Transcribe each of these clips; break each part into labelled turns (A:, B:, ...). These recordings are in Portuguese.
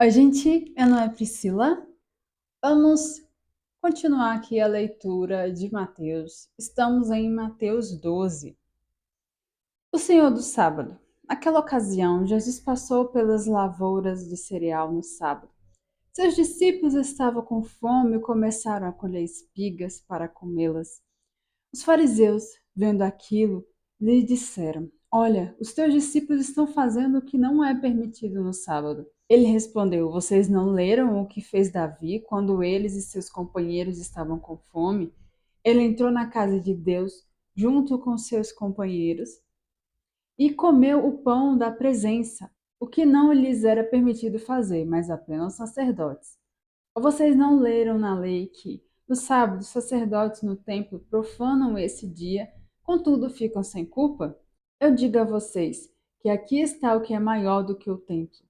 A: Oi, gente, meu nome é Priscila. Vamos continuar aqui a leitura de Mateus. Estamos em Mateus 12. O Senhor do Sábado. Naquela ocasião, Jesus passou pelas lavouras de cereal no sábado. Seus discípulos estavam com fome e começaram a colher espigas para comê-las. Os fariseus, vendo aquilo, lhe disseram: Olha, os teus discípulos estão fazendo o que não é permitido no sábado. Ele respondeu: Vocês não leram o que fez Davi quando eles e seus companheiros estavam com fome? Ele entrou na casa de Deus junto com seus companheiros e comeu o pão da presença, o que não lhes era permitido fazer, mas apenas os sacerdotes. Ou vocês não leram na lei que, no sábado, os sacerdotes no templo profanam esse dia, contudo ficam sem culpa? Eu digo a vocês que aqui está o que é maior do que o templo.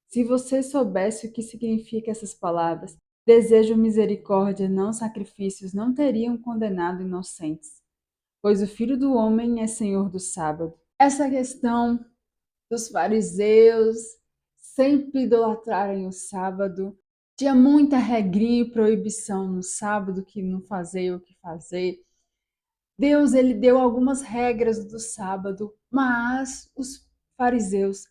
A: Se vocês soubessem o que significam essas palavras, desejo misericórdia, não sacrifícios, não teriam condenado inocentes, pois o Filho do Homem é Senhor do sábado. Essa questão dos fariseus sempre idolatrarem o sábado. Tinha muita regrinha e proibição no sábado que não fazia o que fazer. Deus ele deu algumas regras do sábado, mas os fariseus,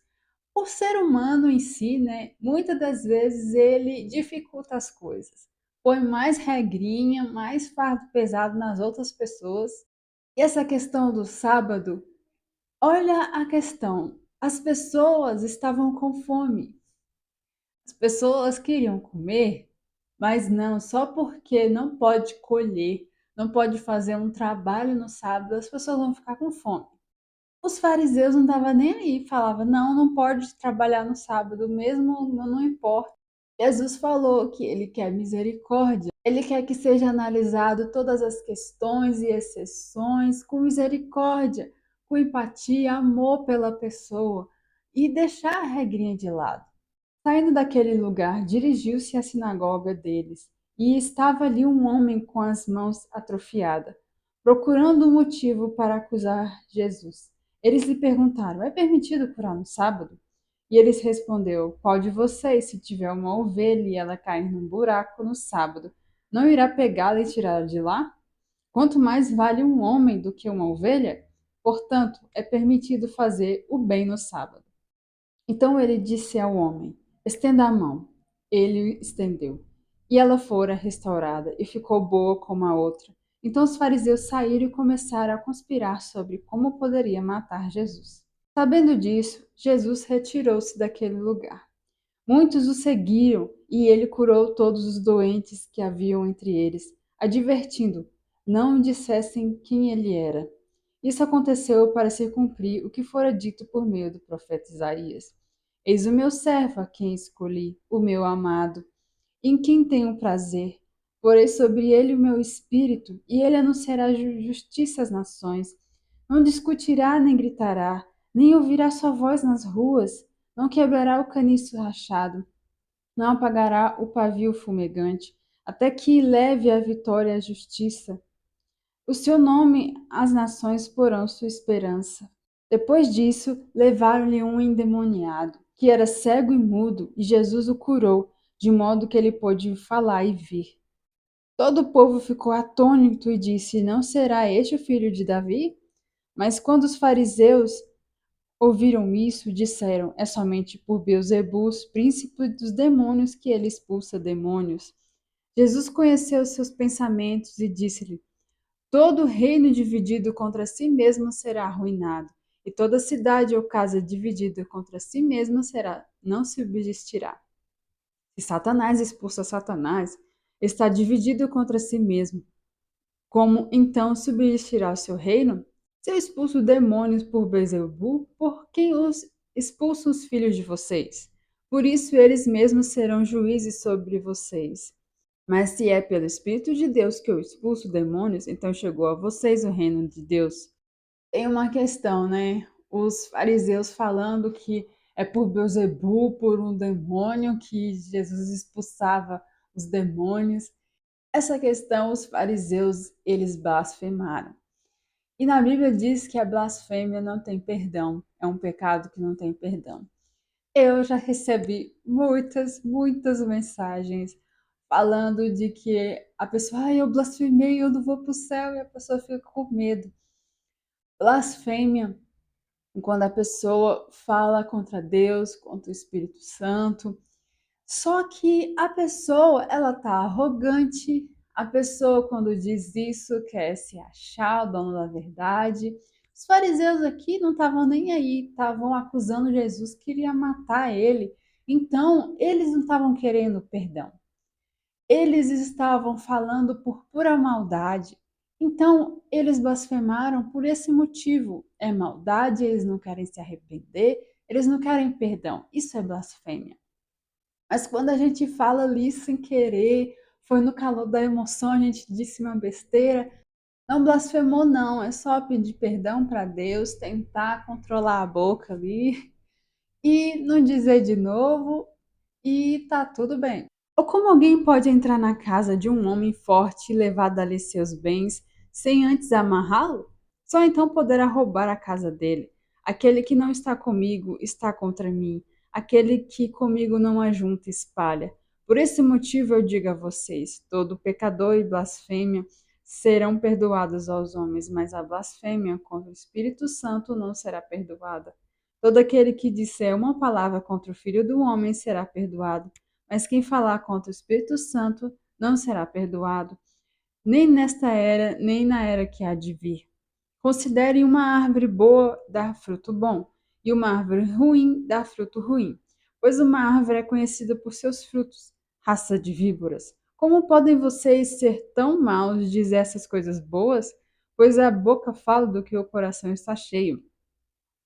A: o ser humano em si, né, muitas das vezes ele dificulta as coisas. Põe mais regrinha, mais fardo pesado nas outras pessoas. E essa questão do sábado, olha a questão. As pessoas estavam com fome. As pessoas queriam comer, mas não, só porque não pode colher, não pode fazer um trabalho no sábado, as pessoas vão ficar com fome. Os fariseus não estavam nem aí, falavam, não, não pode trabalhar no sábado, mesmo não importa. Jesus falou que ele quer misericórdia, ele quer que seja analisado todas as questões e exceções com misericórdia, com empatia, amor pela pessoa e deixar a regrinha de lado. Saindo daquele lugar, dirigiu-se à sinagoga deles, e estava ali um homem com as mãos atrofiadas, procurando um motivo para acusar Jesus. Eles lhe perguntaram: É permitido curar no sábado? E eles respondeu: Qual de vocês, se tiver uma ovelha e ela cair num buraco no sábado, não irá pegá-la e tirá-la de lá? Quanto mais vale um homem do que uma ovelha? Portanto, é permitido fazer o bem no sábado. Então ele disse ao homem: Estenda a mão. Ele estendeu. E ela fora restaurada e ficou boa como a outra. Então os fariseus saíram e começaram a conspirar sobre como poderia matar Jesus. Sabendo disso, Jesus retirou-se daquele lugar. Muitos o seguiram e ele curou todos os doentes que haviam entre eles, advertindo: não dissessem quem ele era. Isso aconteceu para se cumprir o que fora dito por meio do profeta Isaías. Eis o meu servo a quem escolhi, o meu amado, em quem tenho prazer. Porei sobre ele o meu espírito, e ele anunciará justiça às nações. Não discutirá nem gritará, nem ouvirá sua voz nas ruas, não quebrará o caniço rachado, não apagará o pavio fumegante, até que leve a vitória à justiça. O seu nome as nações porão sua esperança. Depois disso, levaram-lhe um endemoniado, que era cego e mudo, e Jesus o curou, de modo que ele pôde falar e ver. Todo o povo ficou atônito e disse: Não será este o filho de Davi? Mas quando os fariseus ouviram isso, disseram: É somente por Beelzebus, príncipe dos demônios, que ele expulsa demônios. Jesus conheceu seus pensamentos e disse-lhe: Todo reino dividido contra si mesmo será arruinado, e toda cidade ou casa dividida contra si mesma não subsistirá. Se Satanás expulsa Satanás, está dividido contra si mesmo. Como então subsistirá o seu reino? Se eu expulso demônios por Beelzebul, por quem os expulso os filhos de vocês? Por isso eles mesmos serão juízes sobre vocês. Mas se é pelo Espírito de Deus que eu expulso demônios, então chegou a vocês o reino de Deus. Tem uma questão, né? Os fariseus falando que é por Beelzebul, por um demônio, que Jesus expulsava os demônios. Essa questão os fariseus, eles blasfemaram. E na Bíblia diz que a blasfêmia não tem perdão, é um pecado que não tem perdão. Eu já recebi muitas mensagens falando de que a pessoa, eu blasfemei, eu não vou para o céu, e a pessoa fica com medo. Blasfêmia, quando a pessoa fala contra Deus, contra o Espírito Santo. Só que a pessoa, ela tá arrogante. A pessoa, quando diz isso, quer se achar o dono da verdade. Os fariseus aqui não estavam nem aí, estavam acusando Jesus, queria matar ele. Então, eles não estavam querendo perdão. Eles estavam falando por pura maldade. Então, eles blasfemaram por esse motivo. É maldade, eles não querem se arrepender, eles não querem perdão. Isso é blasfêmia. Mas quando a gente fala ali sem querer, foi no calor da emoção, a gente disse uma besteira, não blasfemou não, é só pedir perdão para Deus, tentar controlar a boca ali e não dizer de novo e tá tudo bem. Ou como alguém pode entrar na casa de um homem forte e levar dali seus bens sem antes amarrá-lo? Só então poderá roubar a casa dele. Aquele que não está comigo está contra mim. Aquele que comigo não ajunta espalha. Por esse motivo eu digo a vocês: todo pecador e blasfêmia serão perdoados aos homens, mas a blasfêmia contra o Espírito Santo não será perdoada. Todo aquele que disser uma palavra contra o Filho do Homem será perdoado, mas quem falar contra o Espírito Santo não será perdoado, nem nesta era, nem na era que há de vir. Considere uma árvore boa dar fruto bom, e uma árvore ruim dar fruto ruim, pois uma árvore é conhecida por seus frutos, raça de víboras. Como podem vocês ser tão maus de dizer essas coisas boas? Pois a boca fala do que o coração está cheio.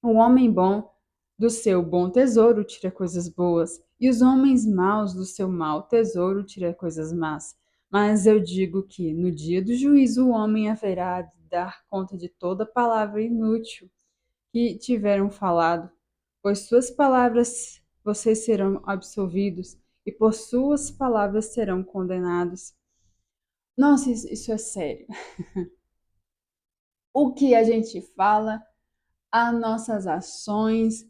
A: O homem bom do seu bom tesouro tira coisas boas, e os homens maus do seu mau tesouro tira coisas más. Mas eu digo que no dia do juízo o homem haverá de dar conta de toda palavra inútil que tiveram falado, pois suas palavras vocês serão absolvidos, e por suas palavras serão condenados. Nossa, isso é sério. O que a gente fala, as nossas ações,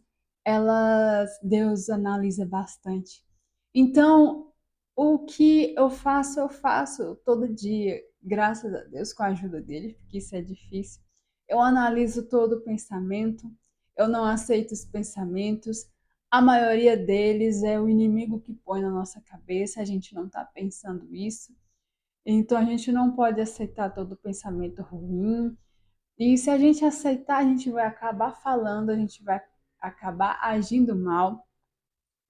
A: Deus analisa bastante. Então, o que eu faço todo dia, graças a Deus, com a ajuda dele, porque isso é difícil. Eu analiso todo o pensamento, eu não aceito os pensamentos. A maioria deles é o inimigo que põe na nossa cabeça, a gente não está pensando isso. Então, a gente não pode aceitar todo o pensamento ruim, e se a gente aceitar, a gente vai acabar falando, a gente vai acabar agindo mal,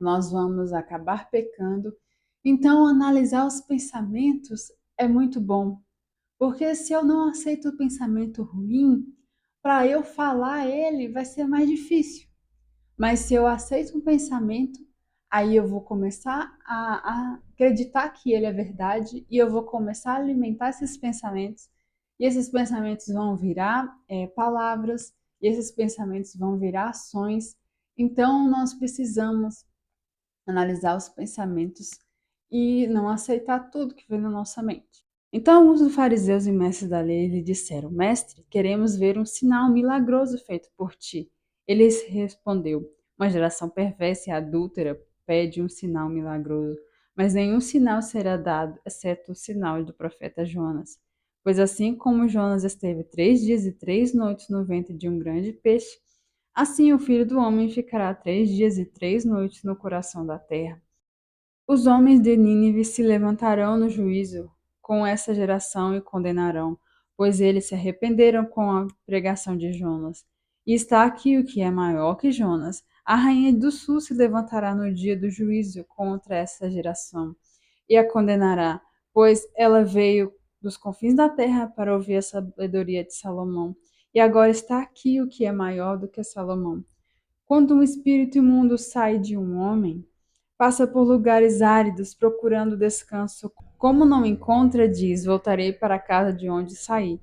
A: nós vamos acabar pecando. Então, analisar os pensamentos é muito bom, porque se eu não aceito o pensamento ruim, para eu falar ele vai ser mais difícil. Mas se eu aceito um pensamento, aí eu vou começar a acreditar que ele é verdade e eu vou começar a alimentar esses pensamentos. E esses pensamentos vão virar palavras, e esses pensamentos vão virar ações. Então, nós precisamos analisar os pensamentos e não aceitar tudo que vem na nossa mente. Então, alguns dos fariseus e mestres da lei lhe disseram: Mestre, queremos ver um sinal milagroso feito por ti. Ele respondeu: Uma geração perversa e adúltera pede um sinal milagroso, mas nenhum sinal será dado, exceto o sinal do profeta Jonas. Pois assim como Jonas esteve 3 dias e 3 noites no ventre de um grande peixe, assim o Filho do Homem ficará 3 dias e 3 noites no coração da terra. Os homens de Nínive se levantarão no juízo com essa geração e condenarão, pois eles se arrependeram com a pregação de Jonas. E está aqui o que é maior que Jonas. A rainha do sul se levantará no dia do juízo contra essa geração e a condenará, pois ela veio dos confins da terra para ouvir a sabedoria de Salomão. E agora está aqui o que é maior do que Salomão. Quando um espírito imundo sai de um homem, passa por lugares áridos procurando descanso. Como não encontra, diz: Voltarei para a casa de onde saí.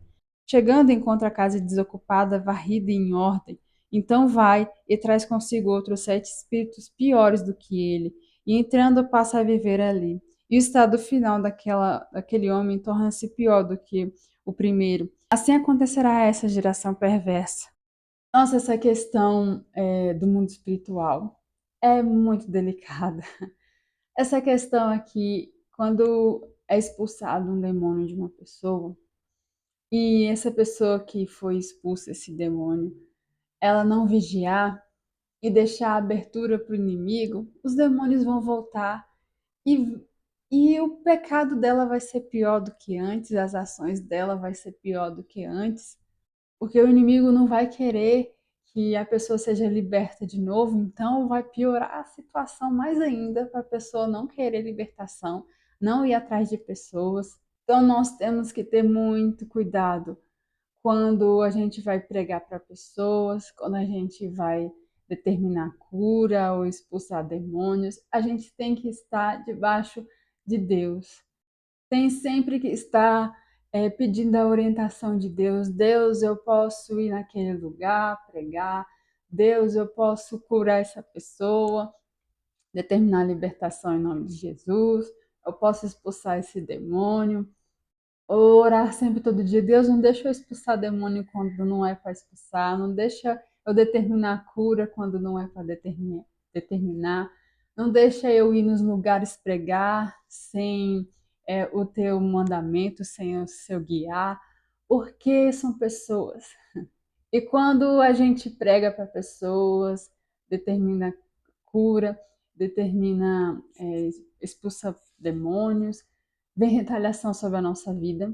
A: Chegando, encontra a casa desocupada, varrida e em ordem. Então vai e traz consigo outros 7 espíritos piores do que ele, e entrando passa a viver ali. E o estado final daquele homem torna-se pior do que o primeiro. Assim acontecerá a essa geração perversa. Nossa, essa questão do mundo espiritual. é muito delicada. Essa questão aqui, quando é expulsado um demônio de uma pessoa, e essa pessoa que foi expulsa esse demônio, ela não vigiar e deixar a abertura para o inimigo, os demônios vão voltar e, e o pecado dela vai ser pior do que antes, as ações dela vai ser pior do que antes, porque o inimigo não vai querer que a pessoa seja liberta de novo, então vai piorar a situação mais ainda para a pessoa não querer libertação, não ir atrás de pessoas. Então nós temos que ter muito cuidado quando a gente vai pregar para pessoas, quando a gente vai determinar cura ou expulsar demônios, a gente tem que estar debaixo de Deus. Tem sempre que estar pedindo a orientação de Deus. Deus, eu posso ir naquele lugar, pregar. Deus, eu posso curar essa pessoa, determinar a libertação em nome de Jesus. Eu posso expulsar esse demônio. Orar sempre todo dia. Deus, não deixa eu expulsar demônio quando não é para expulsar. Não deixa eu determinar a cura quando não é para determinar. Não deixa eu ir nos lugares pregar sem o teu mandamento, sem o seu guiar. Porque são pessoas. E quando a gente prega para pessoas, determina cura, determina, expulsa demônios, vem retaliação sobre a nossa vida.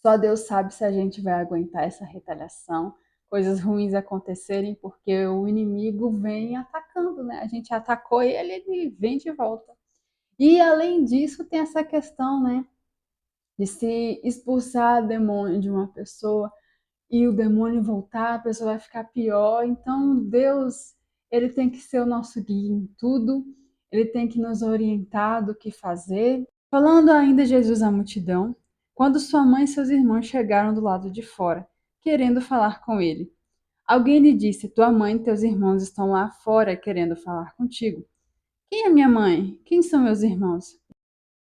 A: Só Deus sabe se a gente vai aguentar essa retaliação, coisas ruins acontecerem, porque o inimigo vem atacando, né? A gente atacou ele, ele vem de volta. E além disso, tem essa questão, né? De se expulsar demônio de uma pessoa e o demônio voltar, a pessoa vai ficar pior. Então, Deus, ele tem que ser o nosso guia em tudo, ele tem que nos orientar do que fazer. Falando ainda de Jesus à multidão, quando sua mãe e seus irmãos chegaram do lado de fora, querendo falar com ele, alguém lhe disse: Tua mãe e teus irmãos estão lá fora querendo falar contigo. Quem é minha mãe? Quem são meus irmãos?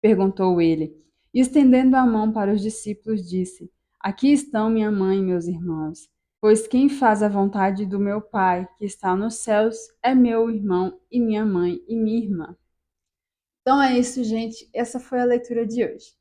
A: Perguntou ele. E estendendo a mão para os discípulos, disse: Aqui estão minha mãe e meus irmãos. Pois quem faz a vontade do meu Pai, que está nos céus, é meu irmão e minha mãe e minha irmã. Então é isso, gente. Essa foi a leitura de hoje.